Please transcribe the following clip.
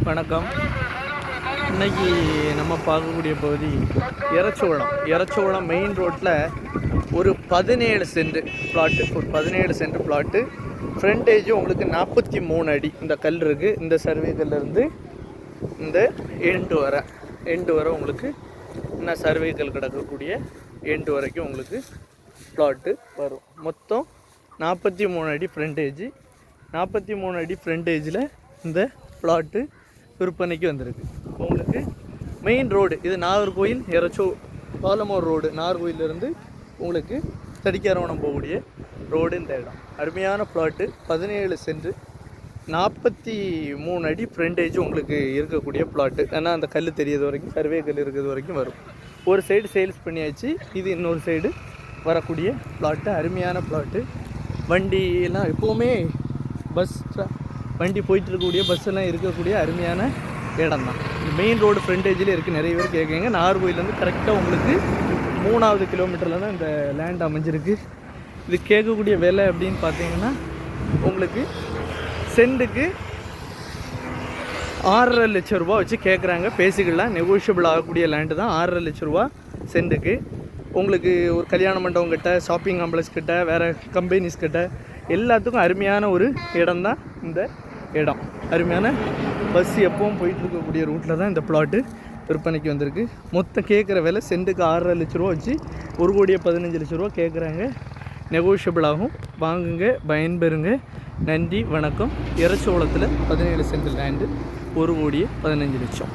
வணக்கம். இன்னைக்கு நம்ம பார்க்கக்கூடிய பகுதி எரச்சோளம் மெயின் ரோட்டில் ஒரு 17 சென்ட் பிளாட்டு, ஒரு 17 சென்ட் பிளாட்டு. ஃப்ரண்டேஜ் உங்களுக்கு 43 அடி இந்த கல் இருக்குது. இந்த சர்வே கல்லிருந்து இந்த எண்டு வரை உங்களுக்கு இன்னும் சர்வே கல் கிடக்கக்கூடிய எண்டு வரைக்கும் உங்களுக்கு பிளாட்டு வரும். மொத்தம் 43 அடி ஃப்ரண்டேஜ். 43 அடி ஃப்ரண்டேஜில் இந்த பிளாட்டு விற்பனைக்கு வந்திருக்கு. உங்களுக்கு மெயின் ரோடு இது நாகர்கோயில் பாலமூர் ரோடு. நாகர்கோயிலிருந்து உங்களுக்கு தடிக்காரவனம் போகக்கூடிய ரோடு இந்த இடம். அருமையான பிளாட்டு, 17 சென்ட், 43 அடி ஃப்ரண்டேஜ் உங்களுக்கு இருக்கக்கூடிய பிளாட்டு. ஏன்னா அந்த கல் தெரியாத வரைக்கும், சர்வே கல் இருக்கிறது வரைக்கும் வரும். ஒரு சைடு சேல்ஸ் பண்ணியாச்சு, இது இன்னொரு சைடு வரக்கூடிய பிளாட்டு. அருமையான பிளாட்டு. வண்டி எல்லாம் எப்போவுமே வண்டி போயிட்டு இருக்கக்கூடிய பஸ் எல்லாம் இருக்கக்கூடிய அருமையான இடம் தான். மெயின் ரோடு ஃப்ரண்டேஜில் இருக்குது. நிறைய பேர் கேட்குங்க. நாகர்கோயிலேருந்து கரெக்டாக உங்களுக்கு 3வது கிலோமீட்டரில் தான் இந்த லேண்ட் அமைஞ்சிருக்கு. இது கேட்கக்கூடிய விலை அப்படின்னு பார்த்தீங்கன்னா உங்களுக்கு சென்ட்டுக்கு 6.5 லட்சம் ரூபா வச்சு கேட்குறாங்க. பேசிக்கலாம், நெகோஷியபிள் ஆகக்கூடிய லேண்டு தான். 6.5 லட்ச ரூபா சென்ட்டுக்கு. உங்களுக்கு ஒரு கல்யாண மண்டபம் கிட்ட, ஷாப்பிங் காம்ப்ளெக்ஸ் கிட்ட, வேறு கம்பெனிஸ் கிட்ட எல்லாத்துக்கும் அருமையான ஒரு இடம் தான் இந்த இடம். அருமையான பஸ் எப்பவும் போயிட்டு இருக்கக்கூடிய ரூட்டில் தான் இந்த பிளாட்டு விற்பனைக்கு வந்திருக்கு. மொத்தம் கேட்குற விலை சென்ட்டுக்கு 6.5 லட்ச ரூபா வச்சு 1,15,00,000 ரூபா கேட்குறாங்க. நெகோஷியபிள் ஆகும். வாங்குங்க, பயன்பெறுங்க. நன்றி, வணக்கம். எரச்சோளத்தில் 17 சென்ட் லேண்டு, 1,15,00,000.